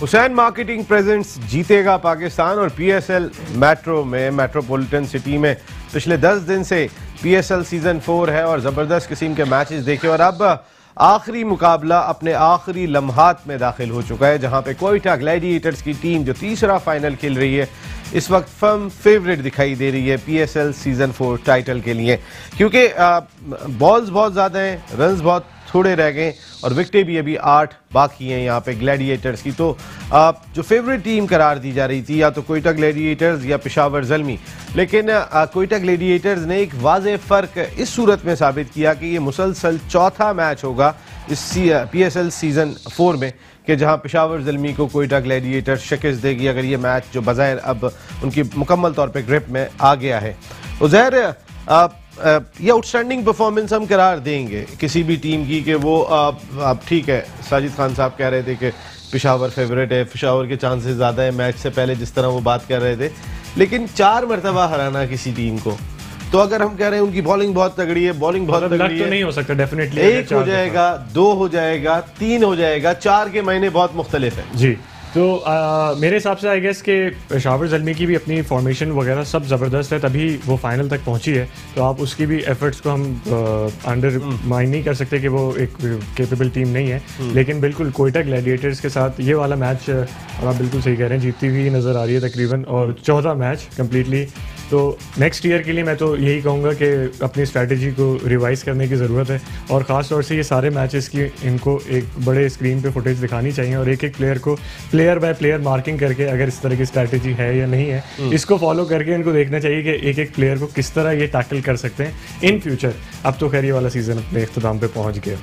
Hussain marketing presents जीतेगा पाकिस्तान और PSL metro में मेट्रोपॉलिटन सिटी में पिछले 10 दिन से पीएसएल सीजन 4 है और जबरदस्त किस्म के मैचेस देखे और अब आखिरी मुकाबला अपने आखिरी लम्हात में दाखिल हो चुका है, जहां पे कोयटा ग्लैडिएटर्स की टीम जो तीसरा फाइनल खेल रही है इस वक्त फर्म फेवरेट दिखाई दे रही है पीएसएल सीजन 4 टाइटल के लिए, क्योंकि बॉल्स बहुत ज्यादा हैं, रन्स बहुत थोड़े रह गए और विकेटें भी अभी 8 बाकी हैं यहाँ पे ग्लैडिएटर्स की। तो जो फेवरेट टीम करार दी जा रही थी या तो कोयटा ग्लैडिएटर्स या पेशावर ज़ल्मी, लेकिन कोयटा ग्लैडिएटर्स ने एक वाज़ेह फ़र्क इस सूरत में साबित किया कि ये मुसलसल चौथा मैच होगा इस पीएसएल सीज़न 4 में कि जहां पेशावर ज़ल्मी को कोयटा ग्लैडिएटर्स शिकस्त देगी अगर ये मैच जो बज़ाहिर अब उनकी मुकम्मल तौर पर ग्रिप में आ गया है। उज़ैर, ये आउटस्टैंडिंग परफॉर्मेंस हम करार देंगे किसी भी टीम की कि वो अब ठीक है, साजिद खान साहब कह रहे थे कि पेशावर फेवरेट है, पेशावर के चांसेस ज़्यादा है मैच से पहले जिस तरह वो बात कर रहे थे, लेकिन 4 मरतबा हराना किसी टीम को, तो अगर हम कह रहे हैं उनकी बॉलिंग बहुत तगड़ी है, बॉलिंग बहुत तगड़ी तो नहीं हो सकता डेफिनेटली, 1 हो जाएगा, 2 हो जाएगा, 3 हो जाएगा, 4 के महीने बहुत मुख्तलिफ है जी। तो मेरे हिसाब से आई गेस कि पेशावर ज़ल्मी की भी अपनी फॉर्मेशन वगैरह सब ज़बरदस्त है, तभी वो फाइनल तक पहुंची है, तो आप उसकी भी एफर्ट्स को हम अंडर माइन नहीं कर सकते कि वो एक कैपेबल टीम नहीं है। लेकिन बिल्कुल कोयटा ग्लैडिएटर्स के साथ ये वाला मैच आप बिल्कुल सही कह रहे हैं, जीतती हुई नज़र आ रही है तकरीबन, और चौथा मैच कम्प्लीटली। तो नेक्स्ट ईयर के लिए मैं तो यही कहूँगा कि अपनी स्ट्रैटेजी को रिवाइज़ करने की ज़रूरत है और ख़ास तौर से ये सारे मैचेस की इनको एक बड़े स्क्रीन पे फुटेज दिखानी चाहिए और एक एक प्लेयर को प्लेयर बाय प्लेयर मार्किंग करके अगर इस तरह की स्ट्रैटेजी है या नहीं है इसको फॉलो करके इनको देखना चाहिए कि एक एक प्लेयर को किस तरह ये टैकल कर सकते हैं इन फ्यूचर। अब तो खैर ये वाला सीज़न अपने इख्तिताम पे पहुँच गया।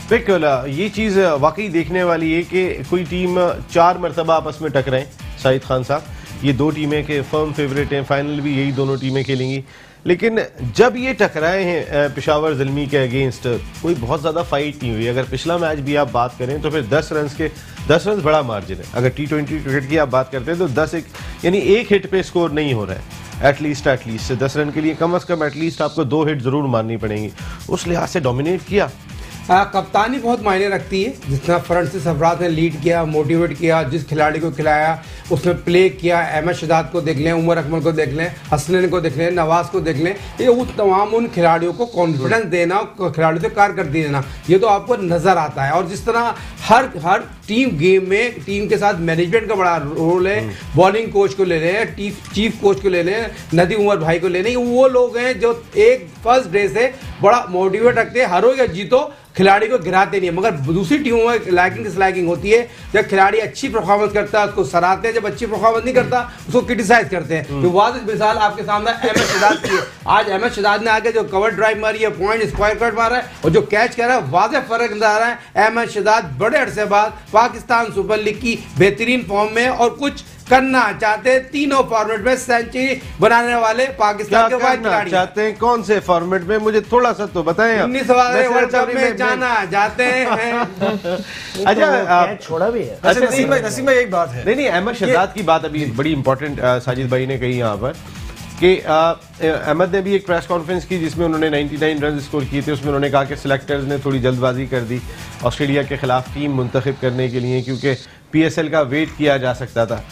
बिल्कुल, ये चीज़ वाकई देखने वाली है कि कोई टीम 4 मरतबा आपस में टकराएं। साहिद खान साहब, ये 2 टीमें के फर्म फेवरेट हैं, फाइनल भी यही दोनों टीमें खेलेंगी, लेकिन जब ये टकराए हैं पेशावर ज़ल्मी के अगेंस्ट कोई बहुत ज़्यादा फाइट नहीं हुई। अगर पिछला मैच भी आप बात करें तो फिर 10 रन बड़ा मार्जिन है। अगर T20 क्रिकेट की आप बात करते हैं तो 10 यानी एक हिट पे स्कोर नहीं हो रहा है, एटलीस्ट 10 रन के लिए कम अज़ कम एटलीस्ट आपको 2 हिट ज़रूर मारनी पड़ेंगी। उस लिहाज से डोमिनेट किया। कप्तानी बहुत मायने रखती है, जितना फ्रंट से सरफराज ने लीड किया, मोटिवेट किया, जिस खिलाड़ी को खिलाया उसमें प्ले किया, अहमद शहजाद को देख लें, उमर अकमल को देख लें, हसनैन को देख लें, नवाज को देख लें, ये उस तमाम उन खिलाड़ियों को कॉन्फिडेंस देना, खिलाड़ियों से कारकर्दगी देना, ये तो आपको नज़र आता है। और जिस तरह हर टीम गेम में टीम के साथ मैनेजमेंट का बड़ा रोल है, बॉलिंग कोच को ले लें, चीफ कोच को ले लें, नदी उमर भाई को ले लें, वो लोग हैं जो एक फर्स्ट डे से बड़ा मोटिवेट रखते हैं, हारो या जीतो खिलाड़ी को गिराते नहीं है। मगर दूसरी टीमों में लाइकिंग डिसलाइकिंग होती है, जब खिलाड़ी अच्छी परफॉर्मेंस करता है उसको सराहते हैं, जब अच्छी परफॉर्मेंस नहीं करता उसको क्रिटिसाइज करते हैं। तो वाज़ेह मिसाल आपके सामने अहमद शहजाद की है। आज अहमद शहजाद ने आके जो कवर ड्राइव मारी है, पॉइंट स्क्वायर कट मारा है और जो कैच कर रहा है, वाज़ेह फर्क नजर आ रहा है। अहमद शहजाद बड़े अरसे बाद पाकिस्तान सुपर लीग की बेहतरीन फॉर्म में और कुछ करना चाहते हैं, तीनों फॉर्मेट में सेंचुरी बनाने वाले पाकिस्तान के वाइड खिलाड़ी चाहते हैं। कौन से फॉर्मेट में मुझे थोड़ा सा तो बताएं। 19 वर्ल्ड कप में जाना चाहते हैं। अच्छा, छोड़ा भी है। नसीम भाई एक बात है, नहीं अहमद शहजाद की बात अभी बड़ी इंपॉर्टेंट साजिद भाई ने कही यहाँ पर कि अहमद ने भी एक प्रेस कॉन्फ्रेंस की जिसमें उन्होंने 99 रन स्कोर किए थे। उसमें उन्होंने कहा कि सिलेक्टर्स ने थोड़ी जल्दबाजी कर दी ऑस्ट्रेलिया के खिलाफ टीम मुंतखब करने के लिए, क्योंकि पीएसएल का वेट किया जा सकता था।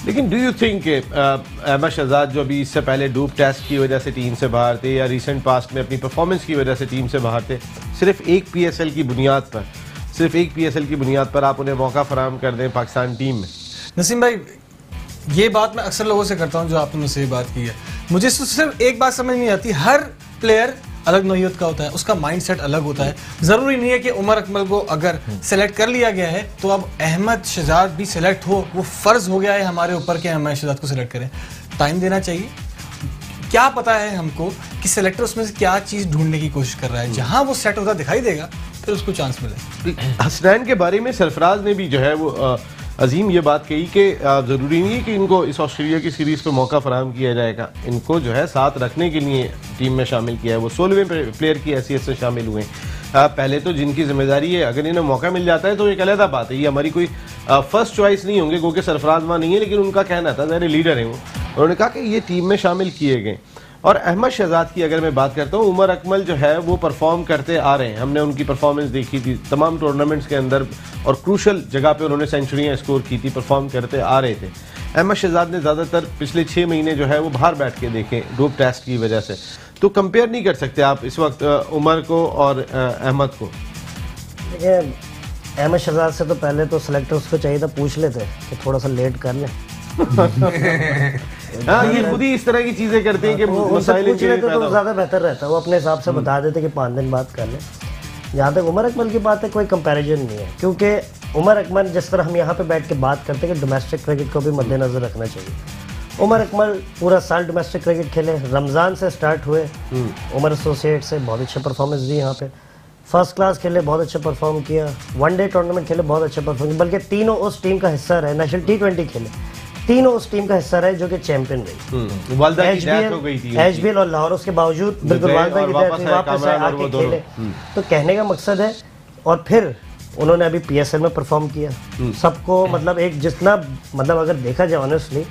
लेकिन डू यू थिंक कि अहमद शहजाद जो अभी इससे पहले डूब टेस्ट की वजह से टीम से बाहर थे या रिसेंट पास्ट में अपनी परफॉर्मेंस की वजह से टीम से बाहर थे, सिर्फ एक पीएसएल की बुनियाद पर आप उन्हें मौका फराहम कर दें पाकिस्तान टीम में? नसीम भाई, ये बात मैं अक्सर लोगों से करता हूँ जो आपने मुझसे ये बात की है, मुझे सिर्फ एक बात समझ नहीं आती, हर प्लेयर अलग नौइयत का होता है, उसका माइंडसेट अलग होता है। ज़रूरी नहीं है कि उमर अकमल को अगर सेलेक्ट कर लिया गया है तो अब अहमद शहजाद भी सेलेक्ट हो, वो फ़र्ज़ हो गया है हमारे ऊपर कि अहमद शहजाद को सेलेक्ट करें। टाइम देना चाहिए। क्या पता है हमको कि सेलेक्टर उसमें से क्या चीज़ ढूंढने की कोशिश कर रहा है, जहाँ वो सेट होता दिखाई देगा फिर उसको चांस मिले। हसनैन के बारे में सरफराज ने भी जो है वो अजीम ये बात कही कि ज़रूरी नहीं है कि इनको इस ऑस्ट्रेलिया की सीरीज़ पे मौका फराहम किया जाएगा, इनको जो है साथ रखने के लिए टीम में शामिल किया है। वो 16वें प्लेयर की हैसियत से शामिल हुए। पहले तो जिनकी जिम्मेदारी है, अगर इन्हें मौका मिल जाता है तो एक अलग बात है, ये हमारी कोई फर्स्ट चॉइस नहीं होंगे क्योंकि सरफराज वहाँ नहीं है, लेकिन उनका कहना था ज़ाहिर लीडर है वो, उन्होंने कहा कि ये टीम में शामिल किए गए। और अहमद शहजाद की अगर मैं बात करता हूँ, उमर अकमल जो है वो परफॉर्म करते आ रहे हैं, हमने उनकी परफॉर्मेंस देखी थी तमाम टूर्नामेंट्स के अंदर और क्रूशल जगह पे उन्होंने सेंचुरियाँ स्कोर की थी, परफॉर्म करते आ रहे थे। अहमद शहजाद ने ज़्यादातर पिछले 6 महीने जो है वो बाहर बैठ के देखे डोप टेस्ट की वजह से, तो कंपेयर नहीं कर सकते आप इस वक्त उमर को और अहमद को। देखिए अहमद शहजाद से तो पहले तो सेलेक्टर्स को चाहिए था पूछ लेते कि थोड़ा सा लेट कर लें। हाँ, ये खुद ही इस तरह की चीजें करते हैं कि मसाइल पूछ लेते तो ज़्यादा बेहतर रहता है, वो अपने हिसाब से बता देते कि 5 दिन बाद कर लें। जहाँ तक उमर अकमल की बात है, कोई कंपैरिजन नहीं है, क्योंकि उमर अकमल जिस तरह हम यहाँ पे बैठ के बात करते हैं कि डोमेस्टिक क्रिकेट को भी मद्देनजर रखना चाहिए। उमर अकमल पूरा साल डोमेस्टिक क्रिकेट खेले, रमज़ान से स्टार्ट हुए, उमर एसोसिएट से बहुत अच्छे परफॉर्मेंस दी, यहाँ पे फर्स्ट क्लास खेले, बहुत अच्छा परफॉर्म किया, वनडे टूर्नामेंट खेले, बहुत अच्छा परफॉर्म किया, बल्कि तीनों उस टीम का हिस्सा रहे, नेशनल T20 खेले, तीनों उस टीम का हिस्सा रहे जो कि चैंपियन रही। HBL और लाहौर, उसके बावजूद बिल्कुल वालदा की डेथ वापस आके खेले। तो कहने का मकसद है, और फिर उन्होंने अभी PSL में परफॉर्म किया, सबको मतलब एक जितना मतलब अगर देखा जाए ऑनेस्टली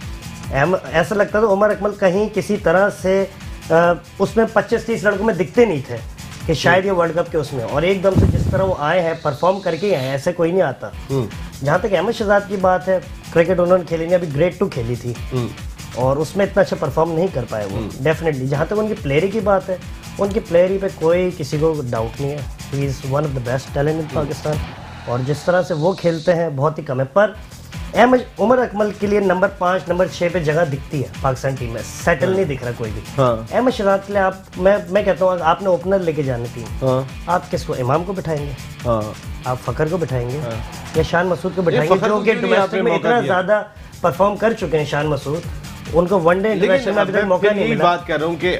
ऐसा लगता था उमर अकमल कहीं किसी तरह से उसमें 25-30 लड़कों में दिखते नहीं थे कि शायद ये वर्ल्ड कप के उसमें, और एकदम से जिस तरह वो आए हैं परफॉर्म करके आए हैं, ऐसे कोई नहीं आता। जहाँ तक अहमद शहजाद की बात है, क्रिकेट उन्होंने खेली नहीं, अभी ग्रेड 2 खेली थी और उसमें इतना अच्छा परफॉर्म नहीं कर पाए वो डेफिनेटली। जहाँ तक उनकी प्लेयरी की बात है, उनकी प्लेयरी पे कोई किसी को डाउट नहीं है, he is one of the best talent in Pakistan, और जिस तरह से वो खेलते हैं बहुत ही कम है। पर उमर अकमल के लिए नंबर 5 नंबर 6 पे जगह दिखती है पाकिस्तान टीम में, सेटल नहीं दिख रहा कोई भी। अहमद शहजाद के लिए आप मैं कहता हूँ आपने ओपनर लेके जानी थी, आप किसको, इमाम को बिठाएंगे, आप फखर को बिठाएंगे या शान मसूद को बिठाएंगे, जो कि डोमेस्टिक में इतना ज्यादा परफॉर्म कर चुके हैं शान मसूद, उनको वनडे इंटरनेशनल में अभी तक मौका नहीं मिला। बात कर रहा हूँ कि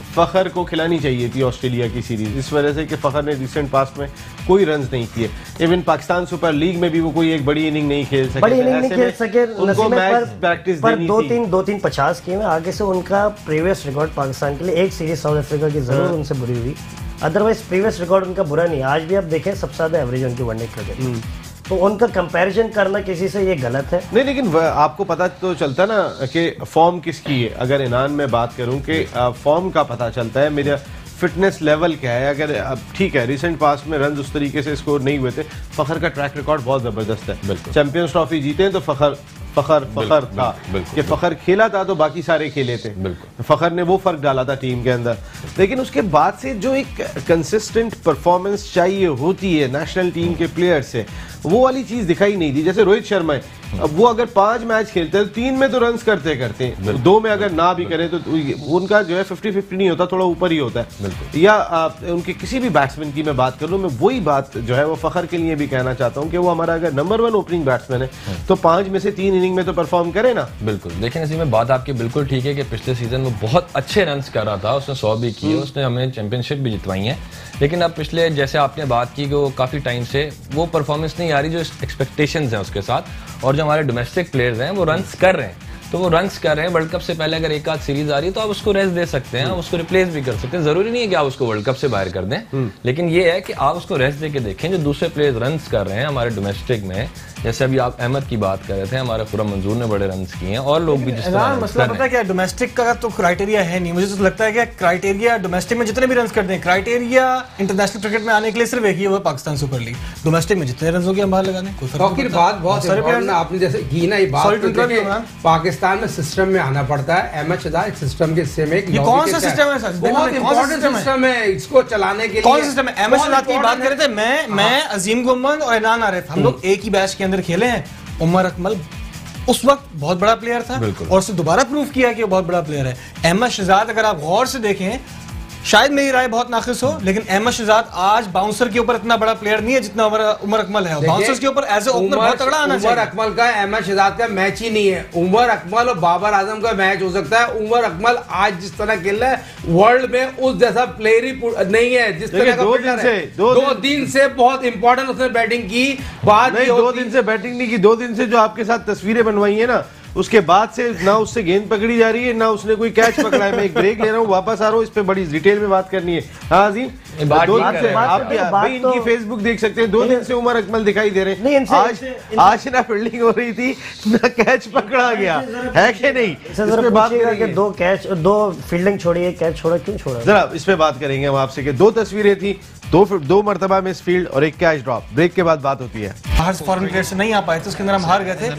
फखर को खिलानी चाहिए थी ऑस्ट्रेलिया की सीरीज, इस वजह से कि फखर ने रिसेंट पास्ट में कोई रन्स नहीं किए, इवन पाकिस्तान सुपर लीग में भी वो कोई एक बड़ी इनिंग नहीं खेल सके, बड़ी इनिंग नहीं खेल सके, उनको मैच प्रैक्टिस पर 2-3 50 किए, आगे से उनका प्रीवियस रिकॉर्ड पाकिस्तान के लिए एक सीरीज साउथ अफ्रीका की जरूर उनसे बुरी हुई, अदरवाइज प्रीवियस रिकॉर्ड उनका बुरा नहीं। आज भी आप देखें सबसे ज्यादा एवरेज उनकी वनडे क्रिकेट, तो उनका कंपैरिजन करना किसी से ये गलत है। नहीं, लेकिन आपको पता तो चलता ना कि फॉर्म किसकी है। अगर इनान में बात करूं कि फॉर्म का पता चलता है, मेरा फिटनेस लेवल क्या है। अगर ठीक है रिसेंट पास्ट में रन उस तरीके से स्कोर नहीं हुए थे, फखर का ट्रैक रिकॉर्ड बहुत ज़बरदस्त है, चैंपियंस ट्रॉफी जीते हैं तो फखर था कि फखर खेला था तो बाकी सारे खेले थे, फखर ने वो फर्क डाला था टीम के अंदर। लेकिन उसके बाद से जो एक कंसिस्टेंट परफॉर्मेंस चाहिए होती है नेशनल टीम के प्लेयर से, वो वाली चीज दिखाई नहीं दी। जैसे रोहित शर्मा है, अब वो अगर 5 मैच खेलते हैं तो 3 में तो रन्स करते हैं, 2 में अगर ना भी करे तो उनका जो है 50-50 नहीं होता, थोड़ा ऊपर ही होता है। या उनके किसी भी बैट्समैन की मैं बात कर लूँ, मैं वही बात जो है वो फखर के लिए भी कहना चाहता हूँ कि वो हमारा अगर नंबर 1 ओपनिंग बैट्समैन है तो 5 में से 3 इनिंग में तो परफॉर्म करे ना। बिल्कुल, लेकिन इसी में बात आपकी बिल्कुल ठीक है कि पिछले सीजन में बहुत अच्छे रन्स कर रहा था, उसने 100 भी किए, उसने हमें चैंपियनशिप भी जितवाई है। लेकिन अब पिछले जैसे आपने बात की कि वो काफ़ी टाइम से वो परफॉर्मेंस नहीं आ रही जो एक्सपेक्टेशंस हैं उसके साथ, और जो हमारे डोमेस्टिक प्लेयर्स हैं वो रन्स कर रहे हैं, तो वो रन्स कर रहे हैं। वर्ल्ड कप से पहले अगर एक आध सीरीज आ रही है तो आप उसको रेस्ट दे सकते हैं, उसको रिप्लेस भी कर सकते हैं, जरूरी नहीं है कि आप उसको वर्ल्ड कप से बाहर कर दें। लेकिन ये है कि आप उसको रेस्ट दे के देखें जो दूसरे प्लेयर्स रन्स कर रहे हैं हमारे डोमेस्टिक में। जैसे अभी आप अहमद की बात कर रहे थे, हमारे खुर्रम मंजूर ने बड़े रन्स किए हैं, और लोग भी जिस तरह मसला पता है क्या, डोमेस्टिक का तो क्राइटेरिया है नहीं। मुझे तो लगता है कि क्राइटेरिया डोमेस्टिक में जितने भी रन्स करते हैं, क्राइटेरिया इंटरनेशनल क्रिकेट में आने के लिए सिर्फ एक ही है, वो पाकिस्तान सुपर लीग। डोमेस्टिक में जितने रन हो गए हम बाहर लगाने कोई फर्क नहीं पड़ता। बात बहुत इंपॉर्टेंट आपने जैसे की ना, ये बात पाकिस्तान में सिस्टम में आना पड़ता है। अहमद शहजाद सिस्टम के सेम एक कौन सा सिस्टम है सर, बहुत इंपॉर्टेंट सिस्टम है, इसको चलाने के लिए कौन सा सिस्टम है। अहमद शहजाद की बात कर रहे थे, मैं अजीम गुम्मद और इनान आरिफ, हम लोग एक ही बैच के अंदर खेले हैं। उमर अकमल उस वक्त बहुत बड़ा प्लेयर था और उसने दोबारा प्रूव किया कि वो बहुत बड़ा प्लेयर है। अहमद शहजाद अगर आप गौर से देखें, शायद मेरी राय बहुत नाखिस हो, लेकिन अहमद शहजाद आज बाउंसर के ऊपर इतना बड़ा प्लेयर नहीं है जितना उमर अकमल है। बाउंसर्स के ऊपर एज ए ओपनर बहुत तगड़ा आना चाहिए। उमर अकमल का अहमद शहजाद का मैच ही नहीं है, उमर अकमल और बाबर आजम का मैच हो सकता है। उमर अकमल आज जिस तरह खेल रहा है वर्ल्ड में उस जैसा प्लेयर ही नहीं है जिस तरह का। 2 दिन से बहुत इंपॉर्टेंट उसने बैटिंग की, बात 2 दिन से बैटिंग नहीं की, 2 दिन से जो आपके साथ तस्वीरें बनवाई है ना, उसके बाद से ना उससे गेंद पकड़ी जा रही है ना उसने कोई कैच पकड़ा है। मैं एक ब्रेक ले रहा हूँ, वापस आ रहा हूँ, इस पे बड़ी डिटेल में बात करनी है। हाँ अजीम, बात दो ठीक दिन कर से रहे हैं। आप भाई तो- इनकी फेसबुक देख सकते हैं, 2 दिन से उमर अकमल दिखाई दे रहे नहीं, हैं। इनसे- आज ना फील्डिंग हो रही थी ना कैच पकड़ा गया है कि नहीं, इसे इस जरा पे बात पूछिएगा कि करेंगे। 2 कैच 2 फील्डिंग छोड़ी, 1 कैच छोड़ा, क्यों छोड़ा? जरा इस पे बात करेंगे हम आपसे कि 2 तस्वीरें थी, 2 मरतबा मिस फील्ड और 1 कैच ड्रॉप। ब्रेक के बाद बात होती है। बाहर से फॉरेन प्लेयर से नहीं आ पाए थे, उसके अंदर हम हार गए थे।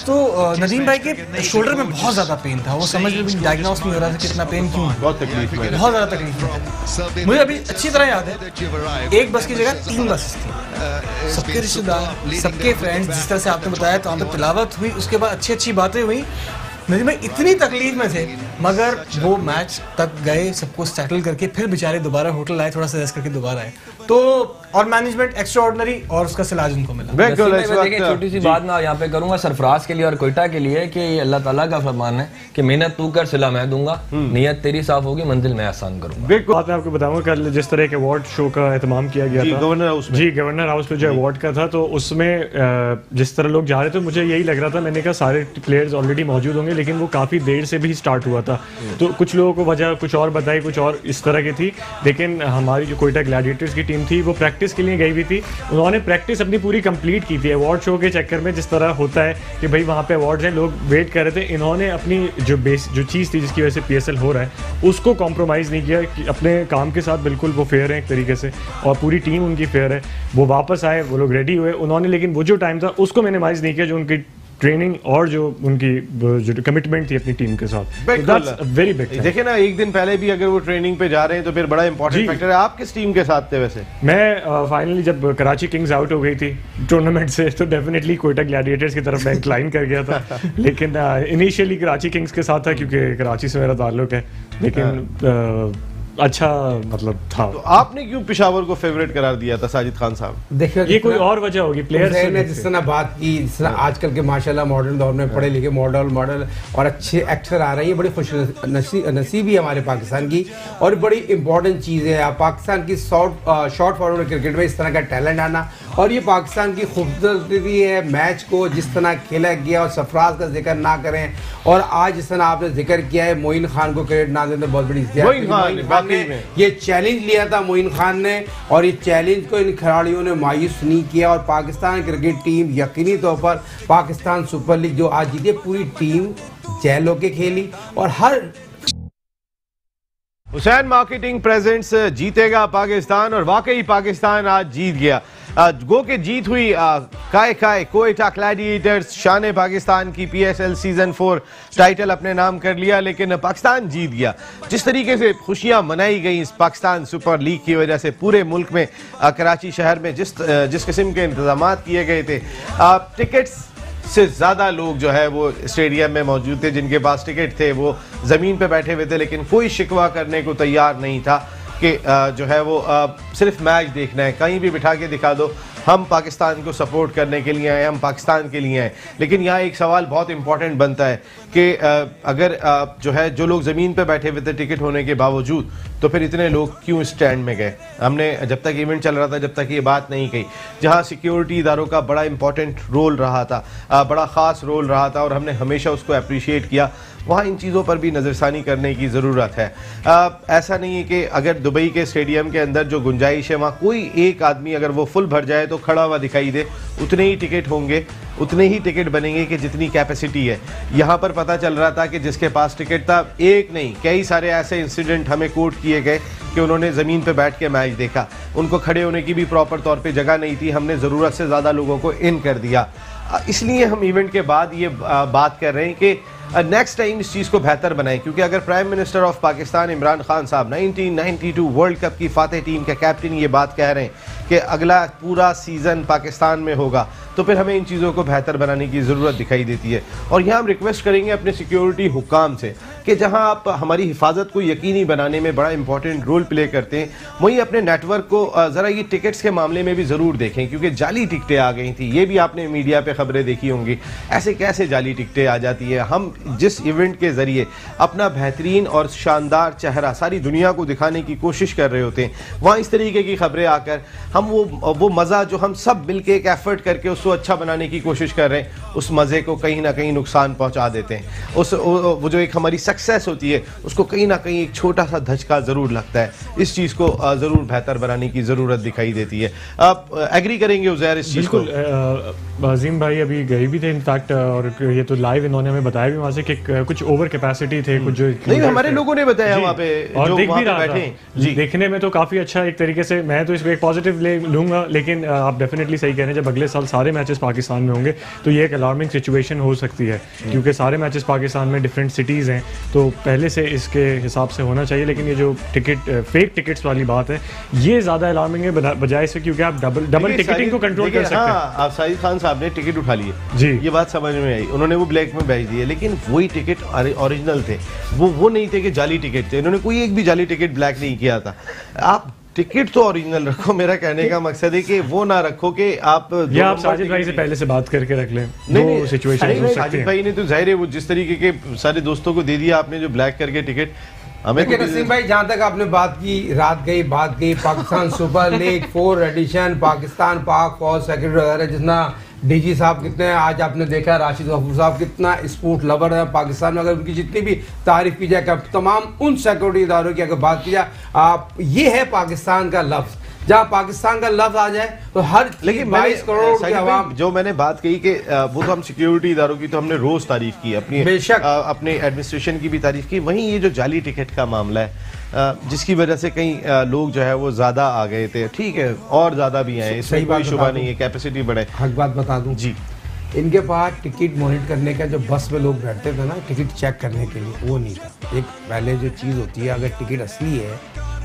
तो नदीम भाई के शोल्डर में बहुत ज्यादा पेन था, वो समझ में भी डायग्नोस नहीं हो रहा था कितना पेन क्यों है, बहुत तकलीफ में बहुत ज्यादा तकलीफ में। मुझे अभी अच्छी तरह याद है, 1 बस की जगह 3 बसेस थी। सबके रिश्तेदार, सबके फ्रेंड्स, जिस तरह से आपने बताया, तो वहाँ पर तिलावत हुई, उसके बाद अच्छी अच्छी बातें हुई। नदीम भाई इतनी तकलीफ में थे, मगर वो मैच तक गए, सबको सेटल करके फिर बेचारे दोबारा होटल आए, थोड़ा सा रेस्ट करके दोबारा आए। तो और मैनेजमेंट एक्स्ट्रा ऑर्डिनरी और उसका सिलाज उनको मिला। बिल्कुल। इस देखिए, वक्त छोटी सी बात मैं यहाँ पे करूंगा सरफराज के लिए और कोयटा के लिए कि ये अल्लाह ताला का फरमान है कि मेहनत तू कर, सिला मैं दूंगा, नियत तेरी साफ होगी, मंजिल मैं आसान करूंगा। बिल्कुल। बात मैं आपको बताऊंगा, कल जिस तरह के अवार्ड शो का एहतमाम किया गया जी, था गवर्नर हाउस में। जी गवर्नर हाउस में जो अवार्ड का था, तो उसमें जिस तरह लोग जा रहे थे, मुझे यही लग रहा था, मैंने कहा सारे प्लेयर्स ऑलरेडी मौजूद होंगे, लेकिन वो काफ़ी देर से भी स्टार्ट हुआ था। तो कुछ लोगों को वजह कुछ और बताई, कुछ और इस तरह की थी। लेकिन हमारी जो कोयटा ग्लैडिएटर्स की टीम थी, वो प्रैक्टिस के लिए गई हुई थी। उन्होंने प्रैक्टिस अपनी पूरी कंप्लीट की थी। अवार्ड शो के चक्कर में जिस तरह होता है कि भाई वहाँ पे अवार्ड्स हैं, लोग वेट कर रहे थे, इन्होंने अपनी जो चीज़ थी जिसकी वजह से PSL हो रहा है उसको कॉम्प्रोमाइज़ नहीं किया, कि अपने काम के साथ बिल्कुल वो फेयर है एक तरीके से, और पूरी टीम उनकी फेयर है। वो वापस आए, वो लोग रेडी हुए, उन्होंने लेकिन वो जो टाइम था उसको मिनिमाइज़ नहीं किया, जो उनकी ट्रेनिंग और जो उनकी जो कमिटमेंट थी अपनी टीम के साथ। Very big. देखिए ना, एक दिन पहले भी अगर वो ट्रेनिंग पे जा रहे हैं तो फिर बड़ा इंपॉर्टेंट फैक्टर है। आप किस टीम के साथ थे वैसे? मैं फाइनली जब कराची किंग्स आउट हो गई थी टूर्नामेंट से, तो डेफिनेटली कोयटा ग्लैडिएटर्स की तरफ मैं इंक्लाइन कर गया था। लेकिन इनिशियली कराची किंग्स के साथ था, क्योंकि कराची से मेरा ताल्लुक है। लेकिन अच्छा मतलब था। तो आपने क्यों पेशावर को फेवरेट करार दिया था साजिद खान साहब? देखिए, ये कोई और वजह होगी प्लेयर्स ने जिस तरह बात की, जिस तरह आजकल के माशाल्लाह मॉडर्न दौर में पढ़े लिखे मॉडल और अच्छे एक्टर आ रहे हैं, ये बड़ी खुश नसीबी है हमारे पाकिस्तान की, और बड़ी इंपॉर्टेंट चीज़ है पाकिस्तान की शॉर्ट फॉरवर्ड क्रिकेट में इस तरह का टैलेंट आना। और ये पाकिस्तान की खूबसूरती है, मैच को जिस तरह खेला गया, और सरफराज का जिक्र ना करें, और आज जिस तरह आपने जिक्र किया है मोइन खान को क्रेडिट ना दें तो बहुत बड़ी मोइन खान ने ये चैलेंज लिया था मोइन खान ने, और ये चैलेंज को इन खिलाड़ियों ने मायूस नहीं किया। और पाकिस्तान क्रिकेट टीम यकीनी तौर पर पाकिस्तान सुपर लीग जो आज जीती, पूरी टीम जैल होके खेली, और हर हुसैन मार्केटिंग प्रेजेंट्स जीतेगा पाकिस्तान, और वाकई पाकिस्तान आज जीत गया। गो के जीत हुई काय कोयटा ग्लैडिएटर्स, शान पाकिस्तान की PSL सीजन 4 टाइटल अपने नाम कर लिया, लेकिन पाकिस्तान जीत गया। जिस तरीके से खुशियां मनाई गई इस पाकिस्तान सुपर लीग की वजह से पूरे मुल्क में, कराची शहर में जिस किस्म के इंतजाम किए गए थे, टिकट्स से ज़्यादा लोग जो है वो स्टेडियम में मौजूद थे। जिनके पास टिकट थे वो ज़मीन पे बैठे हुए थे, लेकिन कोई शिकवा करने को तैयार नहीं था कि जो है वो सिर्फ मैच देखना है, कहीं भी बिठा के दिखा दो, हम पाकिस्तान को सपोर्ट करने के लिए आए, हम पाकिस्तान के लिए आए। लेकिन यहाँ एक सवाल बहुत इंपॉर्टेंट बनता है कि अगर जो है जो लोग ज़मीन पे बैठे हुए थे टिकट होने के बावजूद, तो फिर इतने लोग क्यों स्टैंड में गए? हमने जब तक इवेंट चल रहा था, जब तक ये बात नहीं कही, जहाँ सिक्योरिटी इदारों का बड़ा इंपॉर्टेंट रोल रहा था, बड़ा ख़ास रोल रहा था, और हमने हमेशा उसको अप्रिशिएट किया, वहाँ इन चीज़ों पर भी नज़रसानी करने की ज़रूरत है। ऐसा नहीं है कि अगर दुबई के स्टेडियम के अंदर जो गुंजाइश है वहाँ कोई एक आदमी अगर वो फुल भर जाए तो खड़ा हुआ दिखाई दे, उतने ही टिकट होंगे, उतने ही टिकट बनेंगे कि जितनी कैपेसिटी है। यहाँ पर पता चल रहा था कि जिसके पास टिकट था, एक नहीं कई सारे ऐसे इंसिडेंट हमें कोट किए गए कि उन्होंने ज़मीन पे बैठ के मैच देखा, उनको खड़े होने की भी प्रॉपर तौर पे जगह नहीं थी, हमने ज़रूरत से ज़्यादा लोगों को इन कर दिया। इसलिए हम इवेंट के बाद ये बात कर रहे हैं कि नेक्स्ट टाइम इस चीज़ को बेहतर बनाएं, क्योंकि अगर prime minister of Pakistan Imran Khan साहब 1992 वर्ल्ड कप की फातेह टीम के कैप्टन ये बात कह रहे हैं कि अगला पूरा सीज़न पाकिस्तान में होगा, तो फिर हमें इन चीज़ों को बेहतर बनाने की ज़रूरत दिखाई देती है। और यहाँ हम रिक्वेस्ट करेंगे अपने सिक्योरिटी हुक्काम से कि जहाँ आप हमारी हिफाजत को यकीनी बनाने में बड़ा इंपॉर्टेंट रोल प्ले करते हैं, वहीं अपने नेटवर्क को ज़रा ये टिकट्स के मामले में भी ज़रूर देखें, क्योंकि जाली टिकटें आ गई थी। ये भी आपने मीडिया पे खबरें देखी होंगी, ऐसे कैसे जाली टिकटें आ जाती है। हम जिस इवेंट के जरिए अपना बेहतरीन और शानदार चेहरा सारी दुनिया को दिखाने की कोशिश कर रहे होते हैं, वहाँ इस तरीके की खबरें आकर हम वो मज़ा जो हम सब मिलके एक एफर्ट करके उसको अच्छा बनाने की कोशिश कर रहे हैं, उस मज़े को कहीं ना कहीं नुकसान पहुँचा देते हैं। वो जो एक हमारी सक्सेस होती है उसको कहीं ना कहीं एक छोटा सा धचका ज़रूर लगता है। इस चीज़ को ज़रूर बेहतर बनाने की ज़रूरत दिखाई देती है। आप एग्री करेंगे उज़ैर इस चीज़ को? अजीम भाई अभी गए भी थे इनफैक्ट, और ये तो लाइव इन्होंने हमें बताया भी वहाँ से कि कुछ ओवर कैपेसिटी थे, कुछ जो नहीं हमारे लोगों ने बताया वहाँ पे, और देख भी रहा बैठे जी, देखने में तो काफी अच्छा एक तरीके से, मैं तो इसको एक पॉजिटिव लूंगा, लेकिन आप डेफिनेटली सही कह रहे हैं, जब अगले साल सारे मैचेस पाकिस्तान में होंगे तो ये एक अलार्मिंग सिचुएशन हो सकती है, क्योंकि सारे मैचेस पाकिस्तान में डिफरेंट सिटीज़ हैं, तो पहले से इसके हिसाब से होना चाहिए। लेकिन ये जो फेक टिकट्स वाली बात है ये ज़्यादा अलार्मिंग है बजाय से, क्योंकि आप डबल टिकटिंग को कंट्रोल कर सकते हैं। आप साजिद खान साहब ने टिकट उठा लिए जी, ये बात समझ में आई, उन्होंने वो ब्लैक में भेज दिए, लेकिन वही टिकट ओरिजिनल थे, वो नहीं थे कि जाली टिकट थे। इन्होंने कोई एक भी जाली टिकट ब्लैक नहीं किया था। आप टिकट तो ओरिजिनल रखो, मेरा कहने का मकसद है कि वो ना रखो कि आप साजिद भाई से पहले से बात करके रख लें। नहीं सिचुएशन साजिद भाई ने तो जाहिर है वो जिस तरीके के सारे दोस्तों को दे दिया आपने जो ब्लैक करके टिकट हमें। नसीम भाई जहाँ तक आपने बात की, बात गई Pakistan super league 4 edition, Pakistan Pak फौज सेक्रेटरी वगैरह, जितना डीजी साहब कितने हैं, आज आपने देखा राशिद गफूर साहब कितना स्पोर्ट लवर है पाकिस्तान में, अगर उनकी जितनी भी तारीफ की जाए, तमाम उन सिक्योरिटी इदारों की अगर बात की जाए, आप ये है पाकिस्तान का लफ्ज़, जहाँ पाकिस्तान का लफ्ज़ आ जाए तो हर, लेकिन 22 करोड़ की आवाम, जो मैंने बात कही कि वो तो हम सिक्योरिटी इदारों की तो हमने रोज तारीफ की, अपनी बेशक अपने एडमिनिस्ट्रेशन की भी तारीफ की, वहीं ये जो जाली टिकट का मामला है जिसकी वजह से कई लोग जो है वो ज्यादा आ गए थे, ठीक है और ज्यादा भी आए, इसमें कोई शुबा नहीं है, कैपेसिटी बढ़े। हक बात बता दूं जी, इनके पास टिकट मॉनिटर करने का, जो बस में लोग बैठते थे ना टिकट चेक करने के लिए, वो नहीं था। एक पहले जो चीज़ होती है, अगर टिकट असली है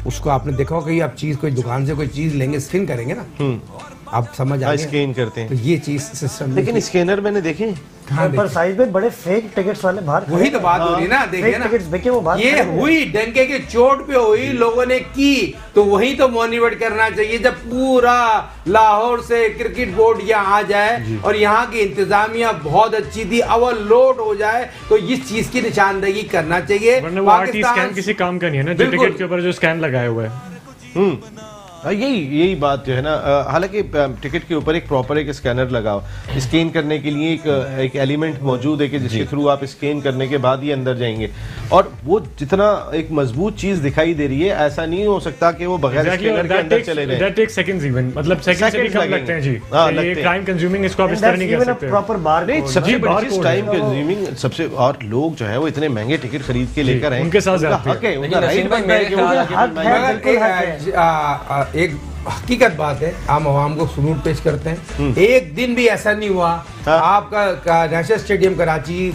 उसको आपने देखा होगा कि आप चीज़ कोई दुकान से कोई चीज़ लेंगे, स्कैन करेंगे ना, आप समझ आ गए, स्कैन करते हैं, तो ये चीज़ सिस्टम, लेकिन स्कैनर मैंने देखे पर साइज में बड़े फेक टिकट्स वाले बाहर, वही तो बात हो रही है ना, देखिए ना टिकट्स देखे वो बात ये हुई डंके के चोट पे हुई, लोगों ने की, तो वही तो मॉनिटर करना चाहिए। जब पूरा लाहौर से क्रिकेट बोर्ड यहाँ आ जाए और यहाँ की इंतजामिया बहुत अच्छी थी, ओवरलोड हो जाए, तो इस चीज की निशानदेही करना चाहिए। पाकिस्तान किसी काम का नहीं है ना, जो टिकट के ऊपर जो स्कैन लगाया हुआ है, यही बात जो है ना, हालांकि टिकट के ऊपर एक प्रॉपर एक स्कैनर लगा हो, स्कैन करने के लिए एक एलिमेंट मौजूद है कि जिसके थ्रू आप स्कैन करने के बाद ही अंदर जाएंगे, और वो जितना एक मजबूत चीज दिखाई दे रही है, ऐसा नहीं हो सकता कि वो बगैर स्कैनर के अंदर चले जाए। दैट टेक सेकंड्स इवन, मतलब सेकंड से भी कम लगते हैं जी। ये टाइम कंज्यूमिंग, इसको आप इस तरह नहीं कर सकते। प्रॉपर बार नहीं, सबसे बड़ी चीज टाइम कंज्यूमिंग सबसे, और लोग जो है वो इतने महंगे टिकट खरीद के लेकर आए, उनके साथ हक है, उनका राइट बनता है कि एक हकीकत बात है, हम आवाम को सबूत पेश करते हैं। एक दिन भी ऐसा नहीं हुआ, आपका नेशनल स्टेडियम कराची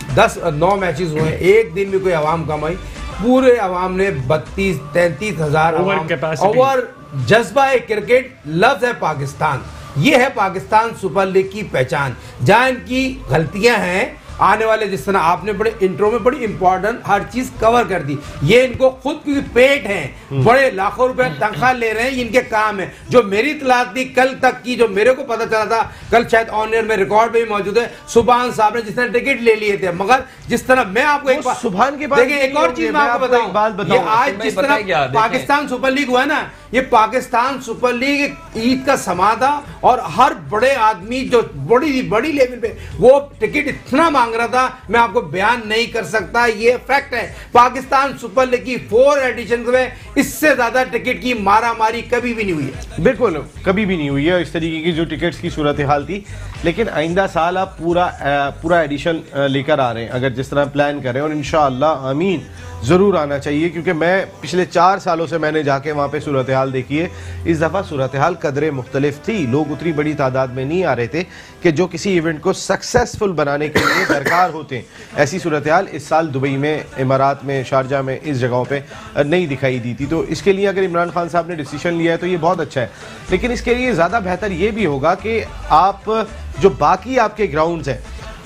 9 मैचेस हुए, एक दिन भी कोई आवाम कम आई, पूरे आवाम ने 32-33 हजार ओवर, जज्बा है क्रिकेट, लफ्ज है पाकिस्तान, ये है पाकिस्तान सुपर लीग की पहचान। जहाँ इनकी गलतियां हैं, आने वाले जिस तरह आपने बड़े इंट्रो में बड़ी इंपॉर्टेंट हर चीज कवर कर दी, ये इनको खुद की पेट हैं, बड़े लाखों रुपए तनख्वाह ले रहे हैं, इनके काम है। जो मेरी इतलात थी कल तक की, जो मेरे को पता चला था, कल शायद ऑन एयर में रिकॉर्ड में भी मौजूद है, सुभान साहब ने जिसने टिकट ले लिए थे, मगर जिस तरह मैं आपको एक सुभान के बाद देखिए एक और चीज मैं आपको बताऊं, ये आज जिस तरह पाकिस्तान सुपर लीग हुआ ना, ये पाकिस्तान सुपर लीग ईद का समा था, और हर बड़े आदमी जो बड़ी लेवल पे वो टिकट इतना मांग रहा था, मैं आपको बयान नहीं कर सकता, ये फैक्ट है। पाकिस्तान सुपर लीग की 4 एडिशन में इससे ज्यादा टिकट की मारामारी कभी भी नहीं हुई है, बिल्कुल कभी भी नहीं हुई है इस तरीके की जो टिकट्स की सूरत हाल थी। लेकिन आइंदा साल आप पूरा एडिशन लेकर आ रहे हैं, अगर जिस तरह प्लान कर रहे हैं, और इंशाअल्लाह आमीन ज़रूर आना चाहिए, क्योंकि मैं पिछले 4 सालों से मैंने जाके वहाँ पे सूरत हाल देखी है। इस दफ़ा सूरत हाल कदरे मुख्तलिफ थी, लोग उतनी बड़ी तादाद में नहीं आ रहे थे कि जो किसी इवेंट को सक्सेसफुल बनाने के लिए दरकार होते हैं। ऐसी सूरत हाल इस साल दुबई में, इमारात में, शारजा में, इस जगहों पे नहीं दिखाई दी थी। तो इसके लिए अगर इमरान खान साहब ने डिसीजन लिया है तो ये बहुत अच्छा है, लेकिन इसके लिए ज़्यादा बेहतर ये भी होगा कि आप जो बाकी आपके ग्राउंड्स हैं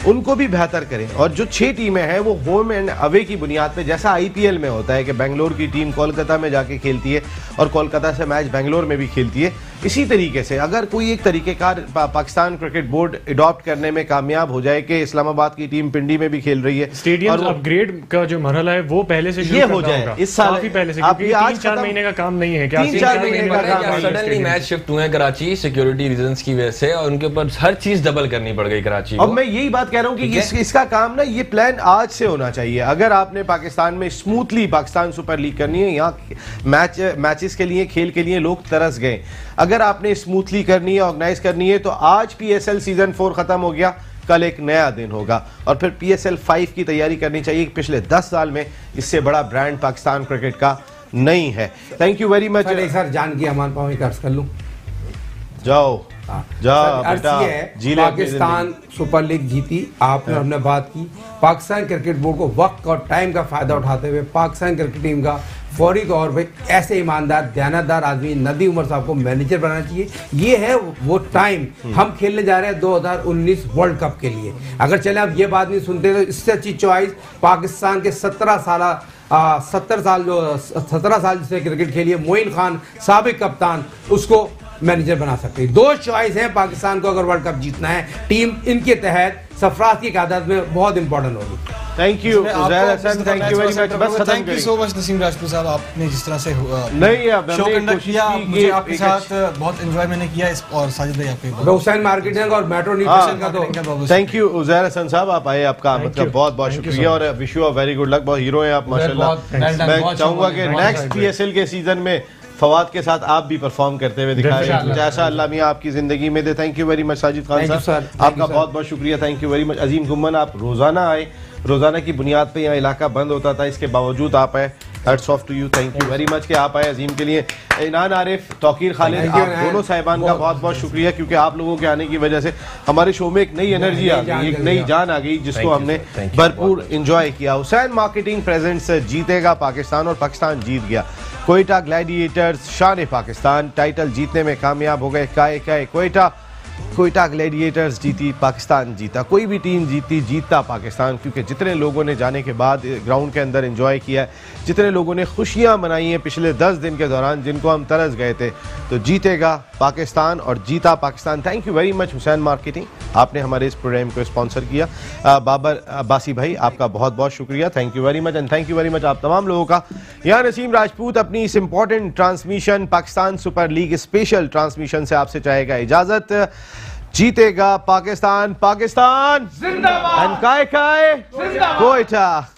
उनको भी बेहतर करें, और जो 6 टीमें हैं वो होम एंड अवे की बुनियाद पे, जैसा IPL में होता है कि बेंगलोर की टीम कोलकाता में जाके खेलती है और कोलकाता से मैच बेंगलोर में भी खेलती है, इसी तरीके से अगर कोई एक तरीकेकार पाकिस्तान क्रिकेट बोर्ड अडॉप्ट करने में कामयाब हो जाए कि इस्लामाबाद की टीम पिंडी में भी खेल रही है, स्टेडियम अपग्रेड का जो मरहला है वो पहले से ये हो जाए इस साल, काफी पहले से, क्योंकि 3-4 महीने का काम नहीं है। 3-4 महीने का काम। सडनली मैच शिफ्ट हुए कराची सिक्योरिटी रीजंस की वजह से, और उनके ऊपर हर चीज डबल करनी पड़ गई कराची को। अब मैं यही बात कह रहा हूं कि इसका काम ना, ये प्लान आज से होना चाहिए। अगर आपने पाकिस्तान में स्मूथली पाकिस्तान सुपर लीग करनी है, यहाँ मैचेस के लिए, खेल के लिए लोग तरस गए, अगर आपने स्मूथली करनी है, ऑर्गेनाइज करनी है, तो आज PSL सीजन 4 खत्म हो गया, कल एक नया दिन होगा और फिर PSL 5 की तैयारी करनी चाहिए। पिछले 10 साल में इससे बड़ा ब्रांड पाकिस्तान क्रिकेट का नहीं है। Thank you very much. एक सर जान की अमान पाओ कर्ज कर लूं, जाओ जाओ बेटा, जी। पाकिस्तान सुपर लीग जीती, आपने हमने बात की। पाकिस्तान क्रिकेट बोर्ड को वक्त और टाइम का फायदा उठाते हुए पाकिस्तान क्रिकेट टीम का फौरी तौर पे ऐसे ईमानदार दयानतदार आदमी नदी उमर साहब को मैनेजर बनाना चाहिए। ये है वो टाइम, हम खेलने जा रहे हैं 2019 वर्ल्ड कप के लिए। अगर चले आप ये बात नहीं सुनते तो इससे अच्छी चॉइस पाकिस्तान के 17 साल जिसने क्रिकेट खेली है, मोइन खान साबिक कप्तान, उसको मैनेजर बना सकते हैं। 2 चॉइस है पाकिस्तान को अगर वर्ल्ड कप जीतना है। टीम इनके तहत सरफराज की क़यादत में बहुत इंपॉर्टेंट होगी। Thank you Uzair Hasan, thank you very much. बस खत्म thank you so much Naseem Rajput sahab, आपने जिस तरह से नहीं शो कंडक्ट किया, मुझे आपके साथ बहुत एंजॉय मैंने किया। और साजिद भाई आपके हुसैन मार्केटिंग और मेट्रो न्यूट्रिशन का तो थैंक यू उज़ैर हसन साहब, आप आए, आपका मतलब बहुत बहुत शुक्रिया और wish you a very good luck. बहुत हीरो हैं आप माशाल्लाह। मैं चाहूंगा कि नेक्स्ट PSL के सीजन में फवाद के साथ आप भी परफॉर्म करते हुए दिखाएं, जैसा अल्लाह मियां आपकी जिंदगी में दे। Thank you very much Sajid Khan साहब, आपका बहुत बहुत शुक्रिया। Thank you very much Azeem Gumman, आप रोजाना आए, रोजाना की बुनियाद पे यहाँ इलाका बंद होता था, इसके बावजूद आप आए, hats off to you. Thank you very much कि आप आए अजीम के लिए। इनान आरिफ, तौकीर खालिद, आप दोनों साहिबान का बहुत बहुत शुक्रिया, क्योंकि आप लोगों के आने की वजह से हमारे शो में एक नई एनर्जी आ गई, एक नई जान आ गई, जिसको हमने भरपूर इंजॉय किया। हुसैन मार्केटिंग प्रेजेंट्स जीतेगा पाकिस्तान और पाकिस्तान जीत गया। कोयटा ग्लैडिएटर्स शान पाकिस्तान टाइटल जीतने में कामयाब हो गए। काए कोयटा ग्लैडिएटर्स जीती, पाकिस्तान जीता। कोई भी टीम जीती, जीतता पाकिस्तान, क्योंकि जितने लोगों ने जाने के बाद ग्राउंड के अंदर एंजॉय किया, जितने लोगों ने खुशियां मनाई हैं पिछले 10 दिन के दौरान, जिनको हम तरस गए थे, तो जीतेगा पाकिस्तान और जीता Pakistan. Thank you very much Hussain marketing, आपने हमारे इस प्रोग्राम को स्पॉन्सर किया। बाबर अब्बासी भाई, आपका बहुत बहुत शुक्रिया, thank you very much. And thank you very much आप तमाम लोगों का। यहाँ नसीम राजपूत अपनी इस important transmission, Pakistan super league special transmission से आपसे चाहेगा इजाजत। जीतेगा पाकिस्तान, पाकिस्तान जिंदाबाद, कोयटा।